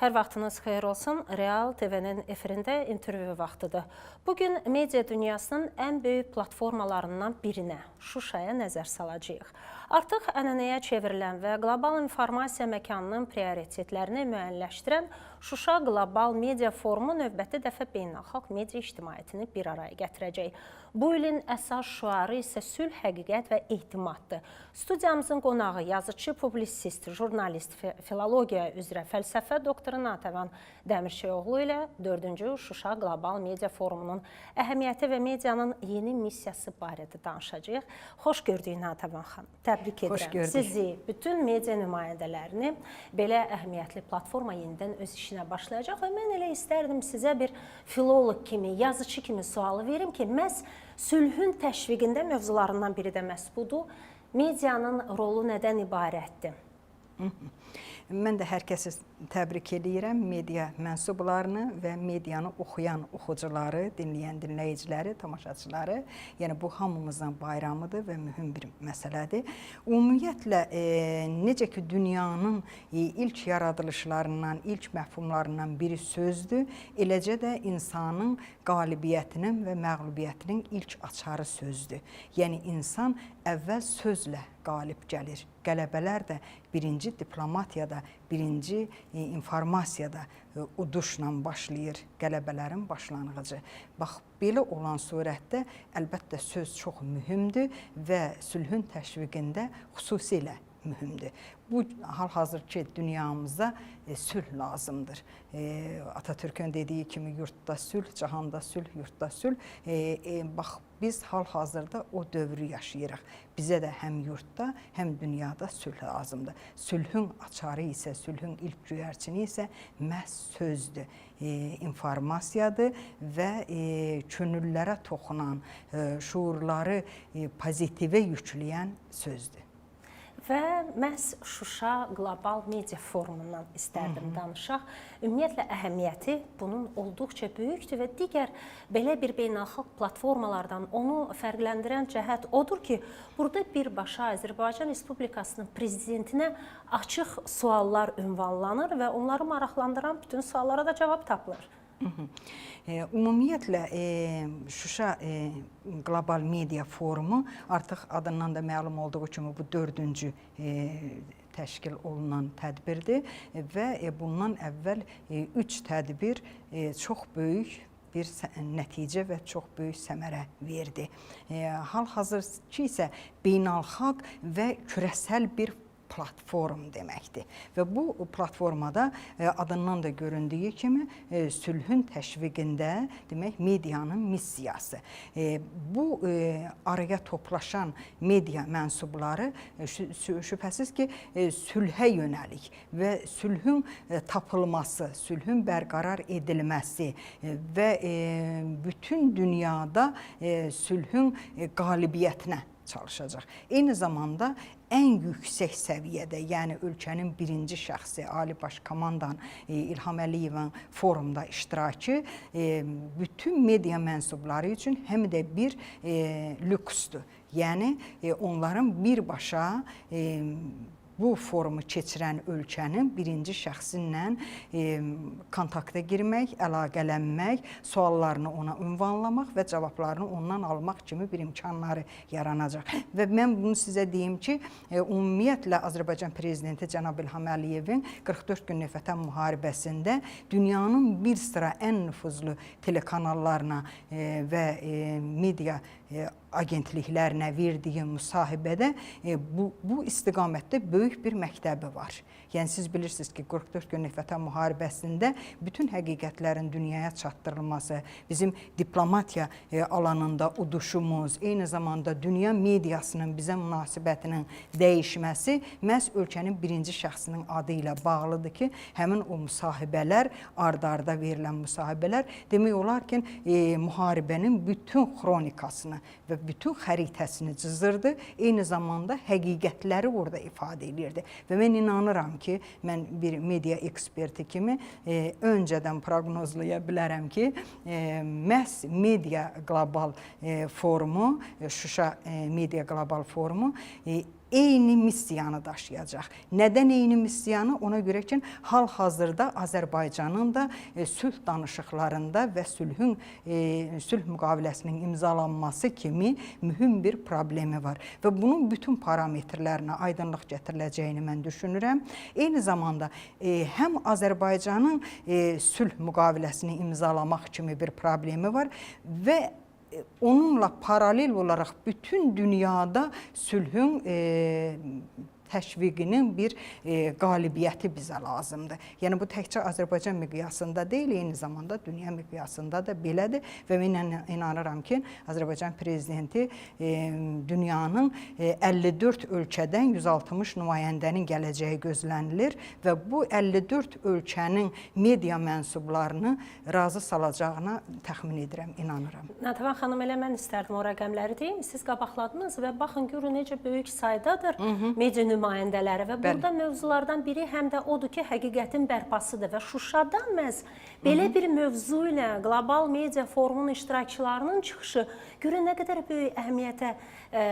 Hər vaxtınız xeyir olsun. Real TV-nin efirində intervyu vaxtıdır. Bugün media dünyasının ən böyük platformalarından birinə, Şuşaya nəzər salacağıq. Artıq ənənəyə çevrilən və qlobal informasiya məkanının prioritetlərini müəyyənləşdirən Şuşa Qlobal Media Forumu növbəti dəfə beynəlxalq media ictimaiyyətini bir araya gətirəcək. Bu ilin əsas şüarı isə sülh, həqiqət və ehtimaddır. Studiyamızın qonağı yazıcı, publisist, jurnalist, filologiya üzrə fəlsəfə doktoru Natəvan Dəmirçioğlu ilə 4-cü Şuşa Qlobal Media Forumunun əhəmiyyəti və medianın yeni missiyası barədə danışacağıq. Xoş gördük Natəvan xanım. Təbrik edirəm sizi, bütün media nümayəndələrini. Belə əhəmiyyətli platforma yenidən öz işinə başlayacaq və mən elə istərdim sizə bir filoloq kimi, yazıcı kimi sualı verim ki, məhz sülhün təşviqində mövzularından biri də məhz budur. Medianın rolu nədən ibarətdir? Mən də hər kəsi təbrik edirəm, media mənsublarını və medianı oxuyan oxucuları, dinləyən dinləyiciləri, tamaşaçıları. Yəni bu hamımızın bayramıdır və mühüm bir məsələdir. Ümumiyyətlə, necə ki dünyanın ilk yaradılışlarından, ilk məfhumlarından biri sözdür, eləcə də insanın qalibiyyətinin və məğlubiyyətinin ilk açarı sözdür. Yəni insan əvvəl sözlə qalib gəlir. Qələbələr də birinci diplomatiyada, birinci informasiyada uduşla başlayır, qələbələrin başlanğıcı. Bax, belə olan surətdə əlbəttə söz çox mühümdür və sülhün təşviqində xüsusilə mühümdür. Bu hal-hazırki dünyamıza sülh lazımdır. Atatürk'ün dediyi kimi yurtda sülh, cahanda sülh, yurtda sülh. Bax, biz hal-hazırda o dövrü yaşayırıq. Bizə də həm yurtda, həm dünyada sülh lazımdır. Sülhün açarı isə, sülhün ilk göyərçini isə məhz sözdür, informasiyadır və könüllərə toxunan, şuurları pozitivə yükləyən sözdür. Və məhz Şuşa Qlobal Media Forumundan istərdim danışaq. Ümumiyyətlə, əhəmiyyəti bunun olduqca böyükdür və digər belə bir beynəlxalq platformalardan onu fərqləndirən cəhət odur ki, burada birbaşa Azərbaycan Respublikasının prezidentinə açıq suallar ünvanlanır və onları maraqlandıran bütün suallara da cavab tapılır. Ümumiyyətlə, Şuşa Qlobal Media Forumu artıq adından da məlum olduğu kimi bu 4-cü təşkil olunan tədbirdir və bundan əvvəl 3 tədbir çox böyük bir nəticə və çox böyük səmərə verdi. Hal-hazırki isə beynəlxalq və kürəsəl bir platform deməkdir. Və bu platformada adından da göründüyü kimi sülhün təşviqində demək medianın missiyası. Bu araya toplaşan media mənsubları şübhəsiz ki sülhə yönəlik və sülhün tapılması, sülhün bərqərar edilməsi və bütün dünyada sülhün qalibiyyətinə çalışacaq. Eyni zamanda ən yüksək səviyyədə, yəni ölkənin birinci şəxsi, Ali Baş Komandan İlham Əliyevin forumda iştirakı bütün media mənsubları üçün həm də bir lüksdür. Yəni onların birbaşa bu forumu keçirən ölkənin birinci şəxsinlə kontakta girmək, əlaqələnmək, suallarını ona ünvanlamaq və cavablarını ondan almaq kimi bir imkanları yaranacaq. Və mən bunu sizə deyim ki, ümumiyyətlə Azərbaycan Prezidenti cənab İlham Əliyevin 44 günlük Vətən müharibəsində dünyanın bir sıra ən nüfuzlu telekanallarına və media agentliklərinə verdiyi müsahibədə bu istiqamətdə böyük bir məktəbi var. Yəni siz bilirsiniz ki, 44 günlük Vətən müharibəsində bütün həqiqətlərin dünyaya çatdırılması, bizim diplomatiya alanında uduşumuz, eyni zamanda dünya mediasının bizə münasibətinin dəyişməsi məhz ölkənin birinci şəxsinin adı ilə bağlıdır ki, həmin o müsahibələr, ard-arda verilən müsahibələr demək olar ki, müharibənin bütün xronikasını və bütün xəritəsini cızırdı, eyni zamanda həqiqətləri orada ifadə edirdi. Və mən inanıram ki, mən bir media eksperti kimi öncədən proqnozlaya bilərəm ki, məhz Media Qlobal Forumu, Şuşa Media Qlobal Forumu eyni missiyanı daşıyacaq. Nədən eyni missiyanı? Ona görə ki, hal-hazırda Azərbaycanın da sülh danışıqlarında və sülh müqaviləsinin imzalanması kimi mühüm bir problemi var və bunun bütün parametrlərinə aydınlıq gətiriləcəyini mən düşünürəm. Eyni zamanda həm Azərbaycanın sülh müqaviləsini imzalamaq kimi bir problemi var və onunla paralel olaraq bütün dünyada sülhün təşviqinin bir qalibiyyəti bizə lazımdır. Yəni bu təkcə Azərbaycan miqyasında deyil, eyni zamanda dünya miqyasında da belədir və mən inanıram ki, Azərbaycan prezidenti dünyanın 54 ölkədən 160 nümayəndənin gələcəyi gözlənilir və bu 54 ölkənin media mənsublarını razı salacağına təxmin edirəm, inanıram. Natəvan xanım, elə mən istərdim o rəqəmləri deyim. Siz qabaqladınız və baxın, görün necə böyük saydadır media nümayəndələri və burada mövzulardan biri həm də odur ki, həqiqətin bərpasıdır və Şuşada məhz belə bir mövzu ilə qlobal media forumunun iştirakçılarının çıxışı görün nə qədər böyük əhəmiyyətə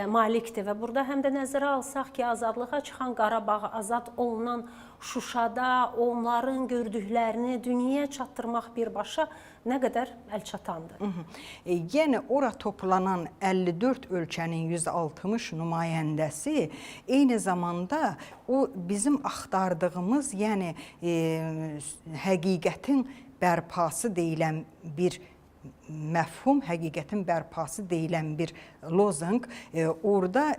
malikdir və burada həm də nəzərə alsaq ki, azadlığa çıxan Qarabağ, azad olunan Şuşada onların gördüklərini dünyaya çatdırmaq birbaşa nə qədər əlçatandır. Yəni, ora toplanan 54 ölkənin 160 nümayəndəsi eyni zamanda o bizim axtardığımız, yəni həqiqətin bərpası deyilən bir məfhum, həqiqətin bərpası deyilən bir lozunq orada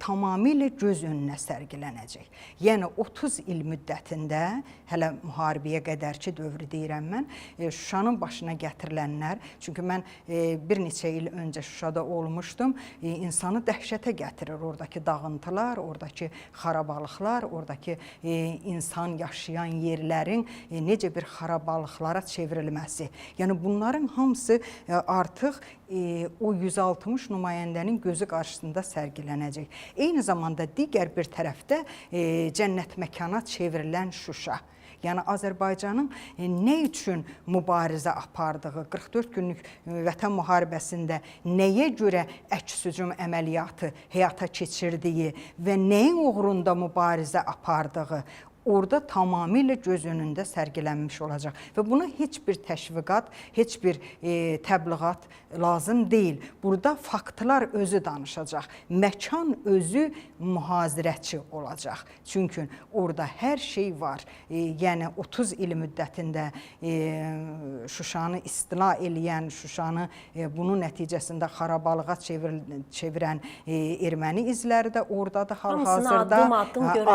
tamamilə göz önünə sərgilənəcək. Yəni 30 il müddətində, hələ müharibəyə qədərki dövrü deyirəm mən, Şuşanın başına gətirilənlər, çünki mən bir neçə il öncə Şuşada olmuşdum, insanı dəhşətə gətirir oradakı dağıntılar, oradakı xarabalıqlar, oradakı insan yaşayan yerlərin necə bir xarabalıqlara çevrilməsi. Yəni bunların hamısı artıq o 160 nümayəndənin gözü qarşısında sərgilənəcək. Eyni zamanda digər bir tərəfdə cənnət məkana çevrilən Şuşa. Yəni Azərbaycanın nə üçün mübarizə apardığı, 44 günlük vətən müharibəsində nəyə görə əks-hücum əməliyyatı həyata keçirdiyi və nəyin uğrunda mübarizə apardığı orada tamamilə göz önündə sərgilənmiş olacaq. Və buna heç bir təşviqat, heç bir təbliğat lazım deyil. Burada faktlar özü danışacaq. Məkan özü mühazirəçi olacaq. Çünki orada hər şey var. Yəni 30 il müddətində Şuşanı istila eləyən, Şuşanı bunun nəticəsində xarabalığa çevirən erməni izləri də oradadır. Hal-hazırda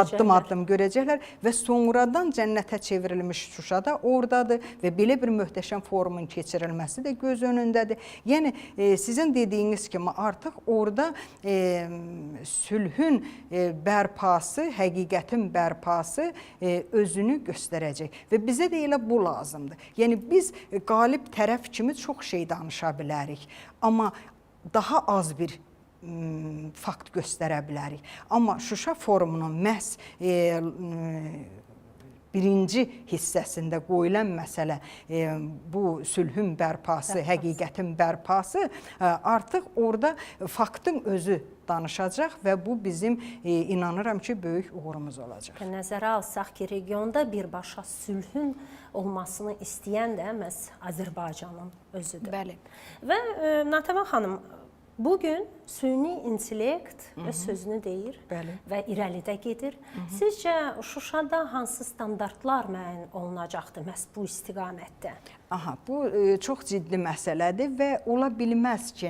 addım-addım görəcəklər. Və sonradan cənnətə çevrilmiş Şuşada oradadır və belə bir möhtəşəm forumun keçirilməsi də göz önündədir. Yəni, sizin dediyiniz kimi artıq orada sülhün bərpası, həqiqətin bərpası özünü göstərəcək və bizə də elə bu lazımdır. Yəni, biz qalib tərəf kimi çox şey danışa bilərik, amma daha az bir fakt göstərə bilərik. Amma Şuşa forumunun məhz birinci hissəsində qoyulan məsələ bu sülhün bərpası, həqiqətin bərpası artıq orada faktın özü danışacaq və bu bizim inanıram ki, böyük uğurumuz olacaq. Nəzərə alsaq ki, regionda birbaşa sülhün olmasını istəyən də məhz Azərbaycanın özüdür. Bəli. Və Natəvan xanım, bugün süni intellekt öz sözünü deyir və irəlidə gedir. Sizcə Şuşada hansı standartlar müəyyən olunacaqdır məhz bu istiqamətdə? Bu çox ciddi məsələdir və ola bilməz ki,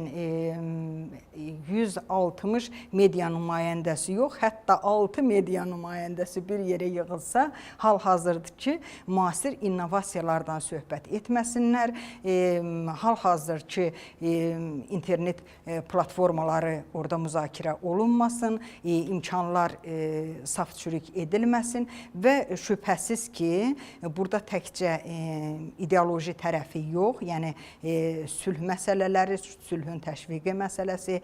160 media nümayəndəsi yox, hətta 6 media nümayəndəsi bir yerə yığılsa, hal-hazırdır ki, müasir innovasiyalardan söhbət etməsinlər, hal-hazır ki, internet platformaları orada müzakirə olunmasın, imkanlar saf-çürük edilməsin və şübhəsiz ki, burada təkcə ideoloji tərəfi yox, yəni sülh məsələləri, sülhün təşviqi məsələsi,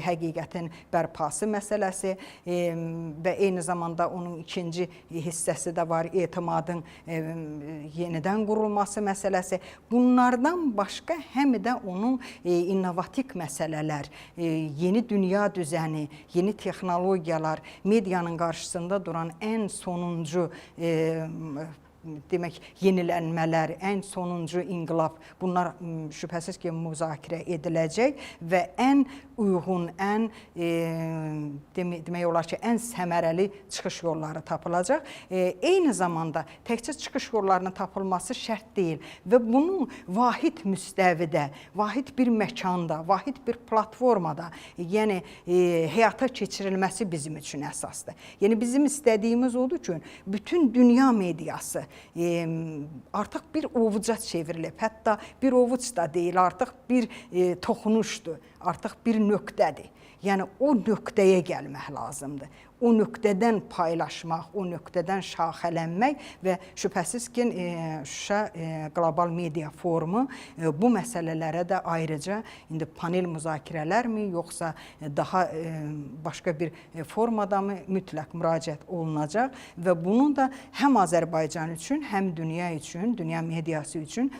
həqiqətin bərpası məsələsi və eyni zamanda onun ikinci hissəsi də var, etimadın yenidən qurulması məsələsi. Bunlardan başqa həm də onun innovativ məsələlər, yeni dünya düzəni, yeni texnologiyalar, medianın qarşısında duran ən sonuncu demək, yenilənmələr, ən sonuncu inqilab, bunlar şübhəsiz ki, müzakirə ediləcək və ən uyğun, ən demək olar ki, ən səmərəli çıxış yolları tapılacaq. Eyni zamanda təkcə çıxış yollarının tapılması şərt deyil və bunun vahid müstəvidə, vahid bir məkanda, vahid bir platformada, yəni həyata keçirilməsi bizim üçün əsasdır. Yəni bizim istədiyimiz odur ki, bütün dünya mediası artıq bir ovuca çevrilib. Hətta bir ovuc da deyil, artıq bir toxunuşdur, artıq bir nöqtədir. Yəni o nöqtəyə gəlmək lazımdır. O nöqtədən paylaşmaq, o nöqtədən şaxələnmək və şübhəsiz ki, Şuşa Qlobal Media Forumu bu məsələlərə də ayrıca indi panel müzakirələrmi, yoxsa daha başqa bir formada mı mütləq müraciət olunacaq və bunun da həm Azərbaycan üçün, həm dünya üçün, dünya mediası üçün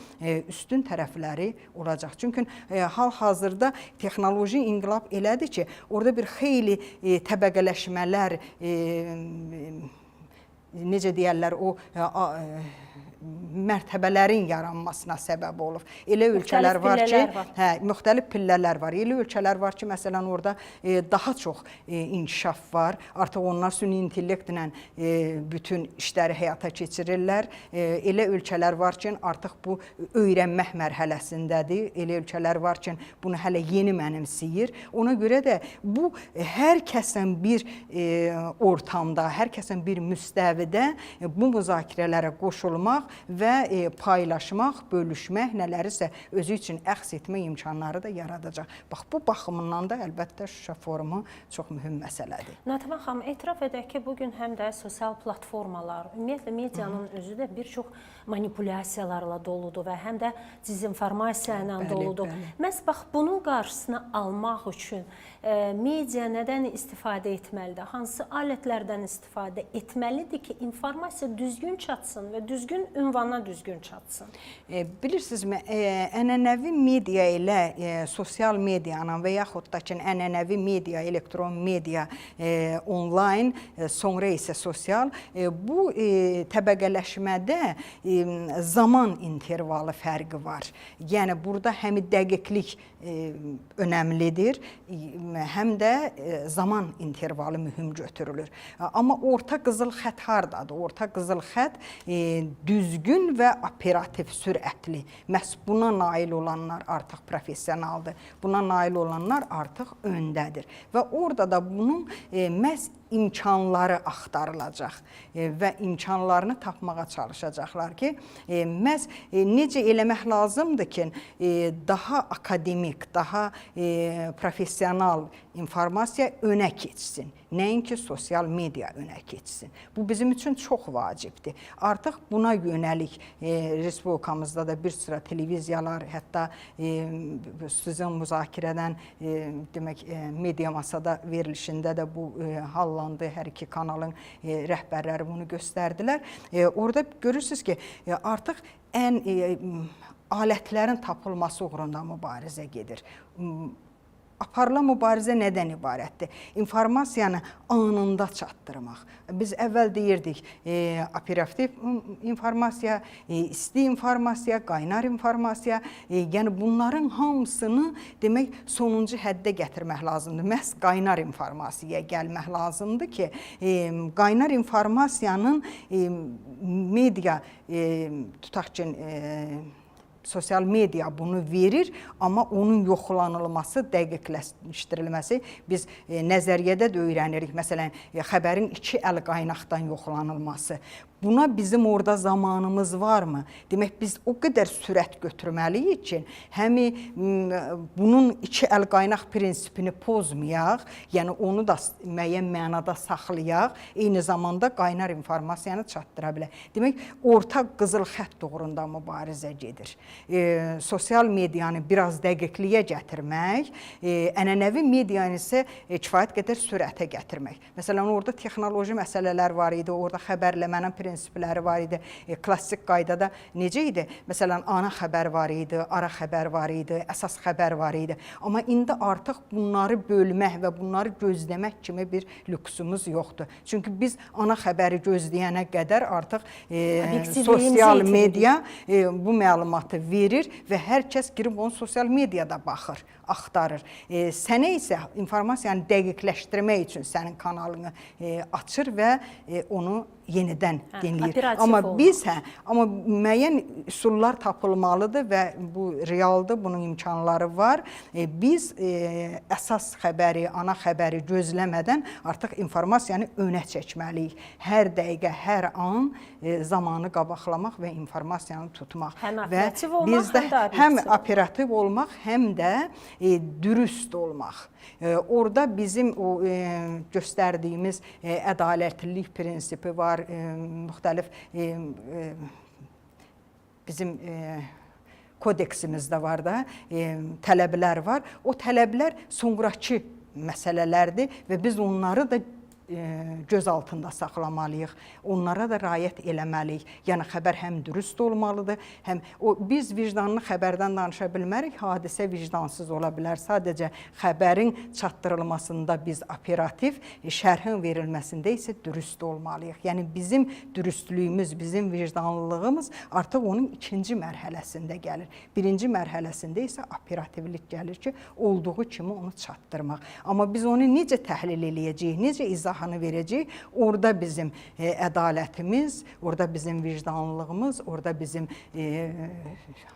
üstün tərəfləri olacaq. Çünki hal-hazırda texnoloji inqilab elədir ki, orada bir xeyli təbəqələşmələr, necə deyərlər, o mərtəbələrin yaranmasına səbəb olub. Elə ölkələr var ki, müxtəlif pillələr var. Elə ölkələr var ki, məsələn, orada daha çox inkişaf var. Artıq onlar süni intellektlə bütün işləri həyata keçirirlər. Elə ölkələr var ki, artıq bu öyrənmək mərhələsindədir. Elə ölkələr var ki, bunu hələ yeni mənimsəyir. Ona görə də bu, hər kəsin bir ortamda, hər kəsin bir müstəvidə bu müzakirələrə qoşulmaq və paylaşmaq, bölüşmək, nələrisə özü üçün əxs etmə imkanları da yaradacaq. Bax, bu baxımından da əlbəttə Şuşa forumu çox mühüm məsələdir. Natiman xanım, etiraf edək ki, bugün həm də sosial platformalar, ümumiyyətlə medianın özü də bir çox manipulyasiyalarla doludur və həm də dezinformasiya ilə doludur. Məhz bax, bunun qarşısını almaq üçün media nədən istifadə etməlidir? Hansı alətlərdən istifadə etməlidir ki, informasiya düzgün çatsın və düzgün ünvana düzgün çatsın? Bilirsinizmi, ənənəvi media ilə sosial medianın və yaxud da ki, ənənəvi media, elektron media, onlayn, sonra isə sosial, bu təbəqələşmədə zaman intervalı fərqi var. Yəni, burada həm dəqiqlik önəmlidir, həm də zaman intervalı mühüm götürülür. Amma orta qızıl xət hardadır? Orta qızıl xət düzgün və operativ, sürətli. Məhz buna nail olanlar artıq professionaldır. Buna nail olanlar artıq öndədir. Və orada da bunun məhz imkanları axtarılacaq və imkanlarını tapmağa çalışacaqlar ki, məhz necə eləmək lazımdır ki, daha akademik, daha professional informasiya önə keçsin. Nəinki sosial media önə keçsin. Bu bizim üçün çox vacibdir. Artıq buna yönəlik respublikamızda da bir sıra televiziyalar, hətta sizin müzakirədən demək media masada verilişində də bu hallandı. Hər iki kanalın rəhbərləri bunu göstərdilər. Orada görürsünüz ki, artıq ən alətlərin tapılması uğrunda mübarizə gedir. Aparılan mübarizə nədən ibarətdir? İnformasiyanı anında çatdırmaq. Biz əvvəl deyirdik, operativ informasiya, isti informasiya, qaynar informasiya, yəni bunların hamısını demək sonuncu həddə gətirmək lazımdır. Məhz qaynar informasiyaya gəlmək lazımdır ki, qaynar informasiyanın media, tutaq ki, sosial media bunu verir, amma onun yoxlanılması, dəqiqləşdirilməsi biz nəzəriyyədə də öyrənirik. Məsələn, xəbərin 2 əl qaynaqdan yoxlanılması. Buna bizim orada zamanımız varmı? Demək, biz o qədər sürət götürməliyik ki, həmi bunun 2 əl qaynaq prinsipini pozmayaq, yəni onu da müəyyən mənada saxlayaq, eyni zamanda qaynar informasiyanı çatdıra bilək. Demək, orta qızıl xətt doğrunda mübarizə gedir. Sosial medianı biraz dəqiqliyə gətirmək, ənənəvi medianı isə kifayət qədər sürətə gətirmək. Məsələn, orada texnoloji məsələlər var idi, orada xəbərləmənin prinsipləri var idi. Klassik qaydada necə idi? Məsələn, ana xəbər var idi, ara xəbər var idi, əsas xəbər var idi. Amma indi artıq bunları bölmək və bunları gözləmək kimi bir lüksümüz yoxdur. Çünki biz ana xəbəri gözləyənə qədər artıq sosial media bu məlumatı verir və hər kəs girib onu sosial mediada baxır, axtarır. Sənə isə informasiyanı dəqiqləşdirmək üçün sənin kanalını açır və onu yenidən dinləyir. Amma müəyyən üsullar tapılmalıdır və bu realdır, bunun imkanları var. Biz əsas xəbəri, ana xəbəri gözləmədən artıq informasiyanı önə çəkməliyik. Hər dəqiqə, hər an zamanı qabaqlamaq və informasiyanı tutmaq. Həm operativ olmaq, həm operativ olmaq, həm də dürüst olmaq. Orada bizim o göstərdiyimiz ədalətlilik prinsipi var, müxtəlif bizim kodeksimizdə var da, tələblər var. O tələblər sonrakı məsələlərdir və biz onları da göz altında saxlamalıyıq. Onlara da riayət eləməliyik. Yəni xəbər həm dürüst olmalıdır, həm biz vicdanlı xəbərdən danışa bilmərik, hadisə vicdansız ola bilər. Sadəcə xəbərin çatdırılmasında biz operativ, şərhin verilməsində isə dürüst olmalıyıq. Yəni bizim dürüstlüyümüz, bizim vicdanlılığımız artıq onun ikinci mərhələsində gəlir. Birinci mərhələsində isə operativlik gəlir ki, olduğu kimi onu çatdırmaq. Amma biz onu necə təhlil eləyəcəyik, necə izah verəcək. Orada bizim ədalətimiz, orada bizim vicdanlılığımız, orada bizim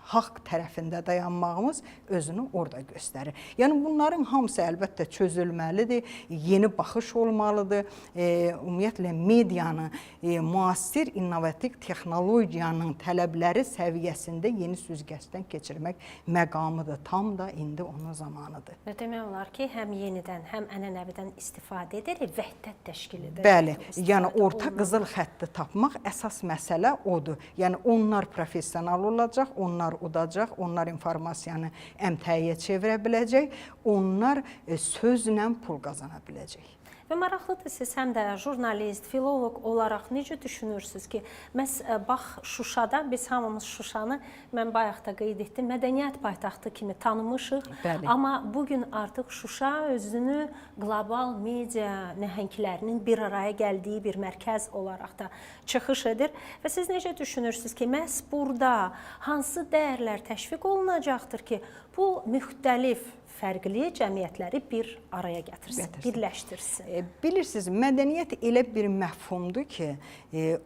haqq tərəfində dayanmağımız özünü orada göstərir. Yəni bunların hamısı əlbəttə çözülməlidir, yeni baxış olmalıdır. Ümumiyyətlə medianı müasir innovativ texnologiyanın tələbləri səviyyəsində yeni süzgəcdən keçirmək məqamıdır. Tam da indi onun zamanıdır. Və demək olar ki, həm yenidən, həm ənənəvidən istifadə edirik, vəhdət təşkil edir. Bəli, yəni orta qızıl xətti tapmaq əsas məsələ odur. Yəni onlar professional olacaq, onlar udacaq, onlar informasiyanı əmtəyə çevirə biləcək, onlar sözlə pul qazana biləcək. Və maraqlıdır, siz həm də jurnalist, filoloq olaraq necə düşünürsünüz ki, bax Şuşada, biz hamımız Şuşanı, mən bayaq da qeyd etdim, mədəniyyət paytaxtı kimi tanımışıq. Bəli. Amma bugün artıq Şuşa özünü qlobal media nəhənglərinin bir araya gəldiyi bir mərkəz olaraq da çıxış edir. Və siz necə düşünürsünüz ki, məhz burada hansı dəyərlər təşviq olunacaqdır ki, bu müxtəlif fərqli cəmiyyətləri bir araya gətirsin, birləşdirsin. Bilirsiniz, mədəniyyət elə bir məfhumdur ki,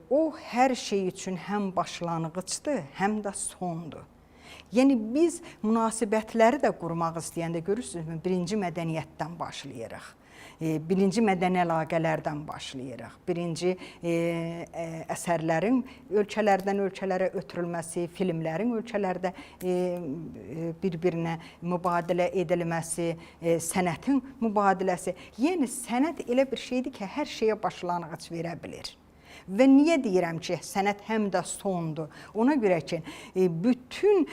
o hər şey üçün həm başlanğıcdır, həm də sondur. Yəni biz münasibətləri də qurmaq istəyəndə görürsünüzmü, birinci mədəniyyətdən başlayırıq. Birinci mədəni əlaqələrdən başlayırıq. Birinci əsərlərin ölkələrdən ölkələrə ötürülməsi, filmlərin ölkələrdə bir-birinə mübadilə edilməsi, sənətin mübadiləsi. Yəni sənət elə bir şeydir ki, hər şeyə başlanğıc verə bilir. Və niyə deyirəm ki, sənət həm də sondur? Ona görə ki, bütün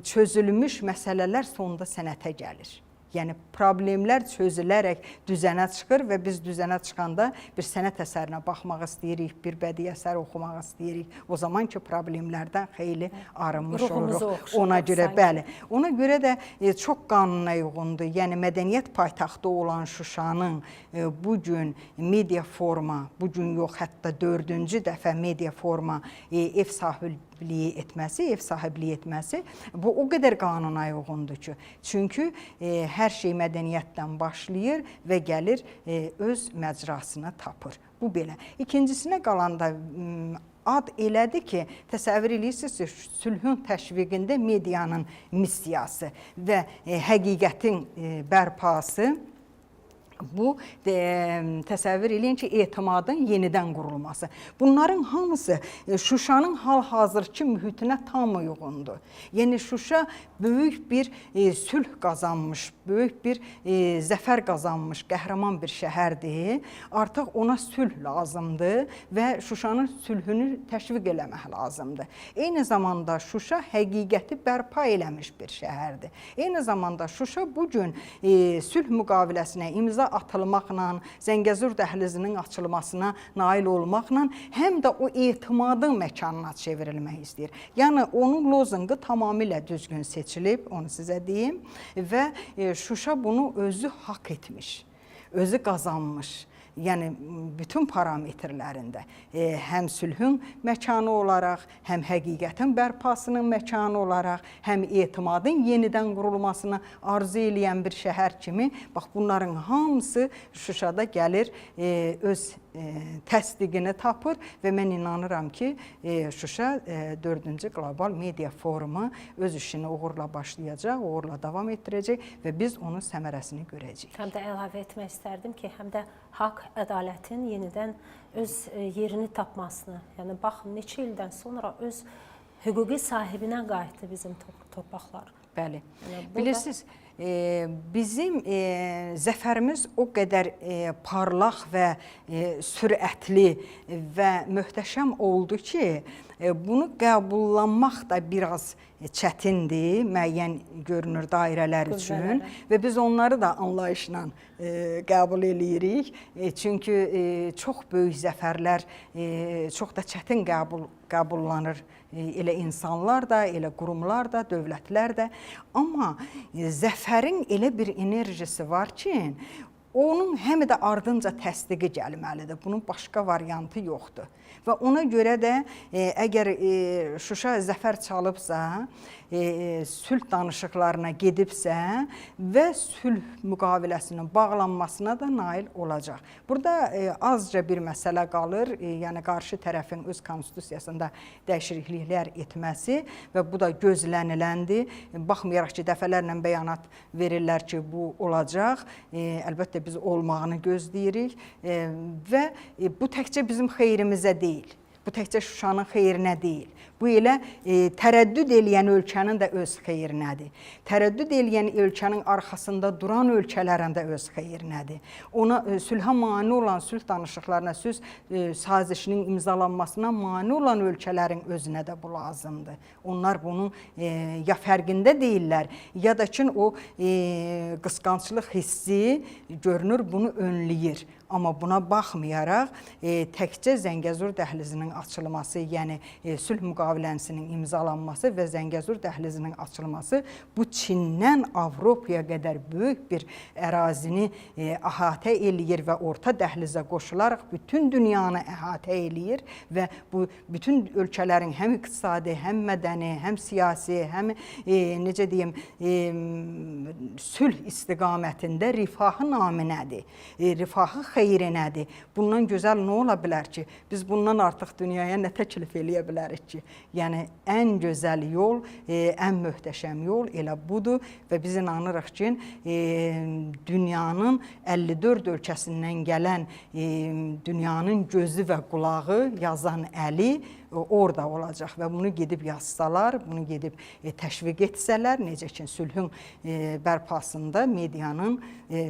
çözülmüş məsələlər sonda sənətə gəlir. Yəni problemlər çözülərək düzənə çıxır və biz düzənə çıxanda bir sənət əsərinə baxmaq istəyirik, bir bədii əsər oxumaq istəyirik. O zaman ki, problemlərdən xeyli arınmış oluruq. Ona görə, bəli. Ona görə də çox qanuna uyğundur. Yəni mədəniyyət paytaxtı olan Şuşanın bugün media forma, bugün yox, hətta 4-cü dəfə media forma ev sahibliyi etməsi bu o qədər qanuna uyğundur ki. Çünki hər şey mədəniyyətdən başlayır və gəlir öz məcrasını tapır. Bu belə. İkincisinə qalanda ad elədir ki, təsəvvür edirsiniz, sülhün təşviqində medianın missiyası və həqiqətin bərpası. Bu təsəvvür eləyin ki, etimadın yenidən qurulması. Bunların hamısı Şuşanın hal-hazırki mühitinə tam uyğundur. Yəni Şuşa böyük bir sülh qazanmış, böyük bir zəfər qazanmış, qəhrəman bir şəhərdir. Artıq ona sülh lazımdır və Şuşanın sülhünü təşviq eləmək lazımdır. Eyni zamanda Şuşa həqiqəti bərpa eləmiş bir şəhərdir. Eyni zamanda Şuşa bugün sülh müqaviləsinə imza atılmaqla, Zəngəzur dəhlizinin açılmasına nail olmaqla həm də o etimadın məkanına çevrilmək istəyir. Yəni onun lozunqu tamamilə düzgün seçilib, onu sizə deyim və Şuşa bunu özü haqq etmiş, özü qazanmış. Yəni bütün parametrlərində həm sülhün məkanı olaraq, həm həqiqətin bərpasının məkanı olaraq, həm etimadın yenidən qurulmasını arzu eləyən bir şəhər kimi, bax bunların hamısı Şuşada gəlir, öz təsdiqini tapır və mən inanıram ki, Şuşa 4-cü Qlobal Media Forumu öz işini uğurla başlayacaq, uğurla davam etdirəcək və biz onun səmərəsini görəcəyik. Həm də əlavə etmək istərdim ki, həm də haqq, ədalətin yenidən öz yerini tapmasını, yəni baxın, neçə ildən sonra öz hüquqi sahibinə qayıtdı bizim torpaqlar. Bəli. Bilirsiniz, bizim zəfərimiz o qədər parlaq və sürətli və möhtəşəm oldu ki, bunu qəbullanmaq da biraz çətindir, müəyyən görünür dairələr üçün və biz onları da anlayışla qəbul eləyirik. Çünki çox böyük zəfərlər çox da çətin qəbullanır. Elə insanlar da, elə qurumlar da, dövlətlər də. Amma zəfərin elə bir enerjisi var ki, onun həm də ardınca təsdiqi gəlməlidir. Bunun başqa variantı yoxdur. Və ona görə də əgər Şuşa zəfər çalıbsa, sülh danışıqlarına gedibsə və sülh müqaviləsinin bağlanmasına da nail olacaq. Burada azca bir məsələ qalır, yəni qarşı tərəfin öz konstitusiyasında dəyişikliklər etməsi və bu da gözləniləndir. Baxmayaraq ki, dəfələrlə bəyanat verirlər ki, bu olacaq. Əlbəttə biz olmağını gözləyirik və bu təkcə bizim xeyrimizə deyil. Bu təkcə Şuşanın xeyrinə deyil. Bu elə tərəddüd eləyən ölkənin də öz xeyrinədir. Tərəddüd eləyən ölkənin arxasında duran ölkələrin də öz xeyrinədir. Ona sülhə mane olan, sülh danışıqlarına, sülh sazişinin imzalanmasına mane olan ölkələrin özünə də bu lazımdır. Onlar bunun ya fərqində deyirlər, ya da ki o qısqanclıq hissi görünür bunu önləyir. Amma buna baxmayaraq təkcə Zəngəzur dəhlizinin açılması, yəni sülh müqaviləsinin imzalanması və Zəngəzur dəhlizinin açılması bu Çindən Avropaya qədər böyük bir ərazini əhatə eləyir və orta dəhlizə qoşularaq bütün dünyanı əhatə eləyir və bu bütün ölkələrin həm iqtisadi, həm mədəni, həm siyasi, həm necə deyim, sülh istiqamətində rifahı naminədir. Rifahı xeyrinədir. Bundan gözəl nə ola bilər ki? Biz bundan artıq dünyaya nə təklif eləyə bilərik ki? Yəni, ən gözəl yol, ən möhtəşəm yol elə budur və biz inanırıq ki, dünyanın 54 ölkəsindən gələn dünyanın gözü və qulağı, yazan əli orada olacaq və bunu gedib yazsalar, bunu gedib təşviq etsələr, necə ki, sülhün bərpasında medianın,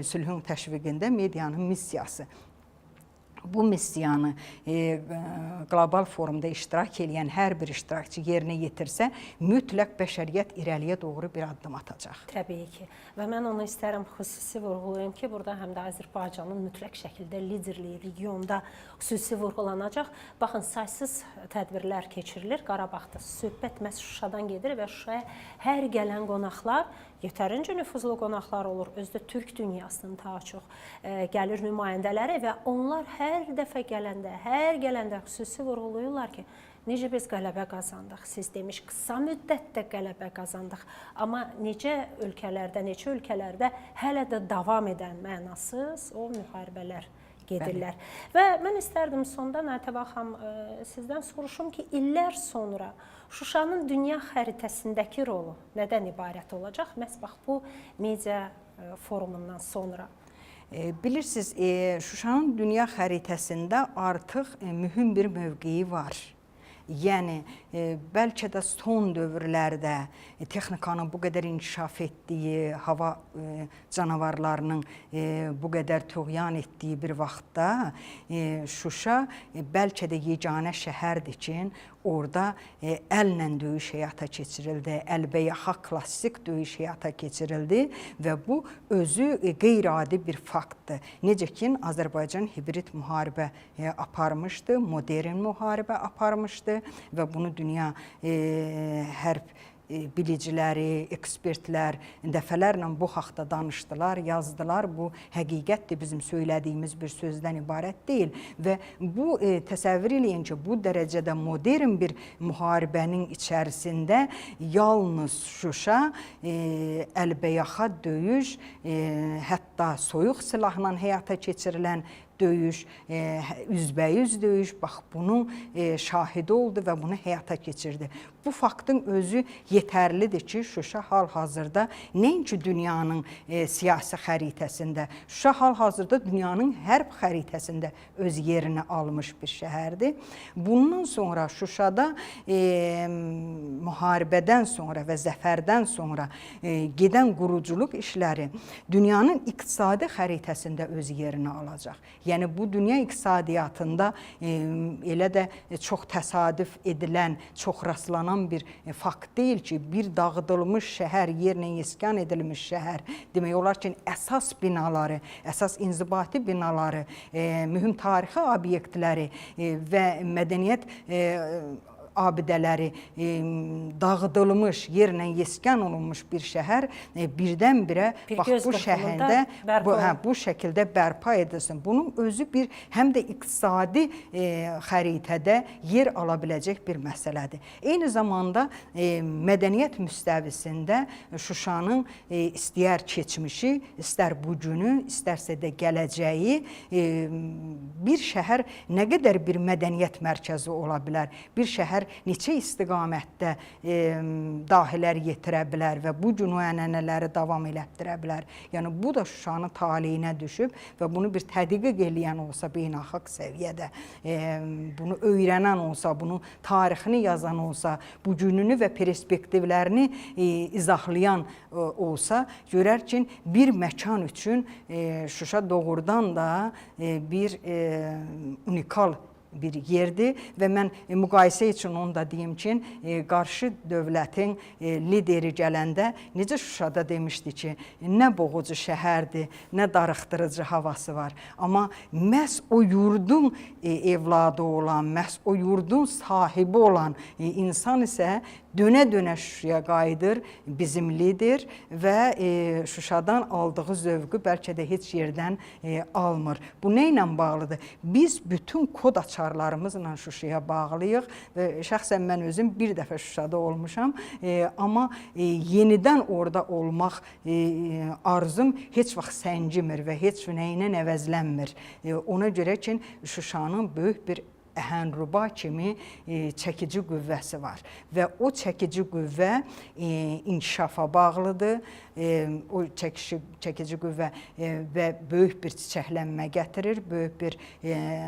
sülhün təşviqində medianın missiyası. Bu missiyanı qlobal forumda iştirak edən hər bir iştirakçı yerinə yetirsə, mütləq bəşəriyyət irəliyə doğru bir addım atacaq. Təbii ki. Və mən onu istərəm xüsusi vurğulayım ki, burada həm də Azərbaycanın mütləq şəkildə liderliyi regionda xüsusi vurğulanacaq. Baxın, saysız tədbirlər keçirilir. Qarabağda söhbət məhz Şuşadan gedir və Şuşaya hər gələn qonaqlar, yetərincə nüfuzlu qonaqlar olur, özdə Türk dünyasının daha çox gəlir nümayəndələri və onlar hər dəfə gələndə xüsusi vurğulayırlar ki, necə biz qələbə qazandıq, siz demiş, qısa müddətdə qələbə qazandıq, amma neçə ölkələrdə hələ də davam edən mənasız o müharibələr gedirlər. Və mən istərdim sonda Natəbə xanım sizdən soruşum ki, illər sonra Şuşanın dünya xəritəsindəki rolu nədən ibarət olacaq? Məhz bax bu media forumundan sonra. Bilirsiniz, Şuşanın dünya xəritəsində artıq mühüm bir mövqeyi var. Yəni bəlkə də son dövrlərdə texnikanın bu qədər inkişaf etdiyi, hava canavarlarının bu qədər tuğyan etdiyi bir vaxtda Şuşa bəlkə də yeganə şəhərdir ki, orada əllə döyüş həyata keçirildi, əlbəyaxa klassik döyüş həyata keçirildi və bu özü qeyri-adi bir faktdır. Necə ki, Azərbaycan hibrid müharibə aparmışdı, modern müharibə aparmışdı və bunu dünya hərb biliciləri, ekspertlər dəfələrlə bu haqda danışdılar, yazdılar. Bu həqiqətdir, bizim söylədiyimiz bir sözdən ibarət deyil. Və bu təsəvvür eləyin ki, bu dərəcədə modern bir müharibənin içərisində yalnız Şuşa əlbəyaxa döyüş, hətta soyuq silahla həyata keçirilən döyüş, üzbəyüz döyüş, bax bunun şahidi oldu və bunu həyata keçirdi. Bu faktın özü yetərlidir ki, Şuşa hal-hazırda nəinki dünyanın siyasi xəritəsində, Şuşa hal-hazırda dünyanın hərb xəritəsində öz yerini almış bir şəhərdir. Bundan sonra Şuşada müharibədən sonra və zəfərdən sonra gedən quruculuq işləri dünyanın iqtisadi xəritəsində öz yerini alacaq. Yəni bu dünya iqtisadiyyatında elə də çox təsadüf edilən, çox rastlanan bir fakt deyil ki, bir dağıdılmış şəhər, yerlə yeskan edilmiş şəhər, demək olar ki, əsas binaları, əsas inzibati binaları, mühüm tarixi obyektləri və mədəniyyət abidələri dağıdılmış, yerlə yeskan olunmuş bir şəhər birdən-birə bu şəhərdə bu şəkildə bərpa edilsin. Bunun özü bir həm də iqtisadi xəritədə yer ala biləcək bir məsələdir. Eyni zamanda mədəniyyət müstəvisində Şuşanın istər keçmişi, istər bugünü, istərsə də gələcəyi bir şəhər nə qədər bir mədəniyyət mərkəzi ola bilər, bir şəhər neçə istiqamətdə dahilər yetirə bilər və bu gün o ənənələri davam elətdirə bilər. Yəni bu da Şuşanın taleyinə düşüb və bunu bir tədqiq eləyən olsa beynəlxalq səviyyədə, bunu öyrənən olsa, bunun tarixini yazan olsa, bugününü və perspektivlərini izahlayan olsa, görər ki, bir məkan üçün Şuşa doğrudan da bir unikal bir yerdir və mən müqayisə üçün onu da deyim ki, qarşı dövlətin lideri gələndə necə Şuşada demişdi ki, nə boğucu şəhərdir, nə darıxdırıcı havası var. Amma məhz o yurdun evladı olan, məhz o yurdun sahibi olan insan isə dönə-dönə Şuşaya qayıdır, bizimlidir və Şuşadan aldığı zövqü bəlkə də heç yerdən almır. Bu nə ilə bağlıdır? Biz bütün kod açarlarımızla Şuşaya bağlıyıq və şəxsən mən özüm bir dəfə Şuşada olmuşam, amma yenidən orada olmaq arzum heç vaxt səngimir və heç nəyinə əvəzlənmir. Ona görə ki, Şuşanın böyük bir əhənruba kimi çəkici qüvvəsi var və o çəkici qüvvə inkişafa bağlıdır. O çəkici qüvvə və böyük bir çiçəklənmə gətirir, böyük bir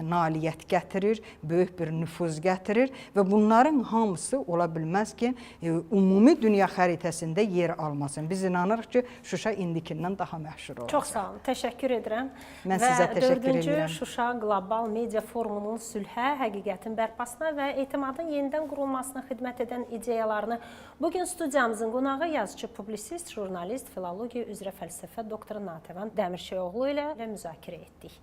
nailiyyət gətirir, böyük bir nüfuz gətirir və bunların hamısı ola bilməz ki, ümumi dünya xəritəsində yer almasın. Biz inanırıq ki, Şuşa indikindən daha məşhur olacaq. Çox sağ olun, təşəkkür edirəm. Mən sizə təşəkkür edirəm. Və 4-cü Şuşa Qlobal Media Forumunun sülhə, həqiqətin bərpasına və etimadın yenidən qurulmasına xidmət edən ideyalarını bugün studiyamızın qonağı yazıcı, publisist, jurnalist, filologiya üzrə fəlsəfə doktoru Natəvan Dəmirçioğlu ilə müzakirə etdik.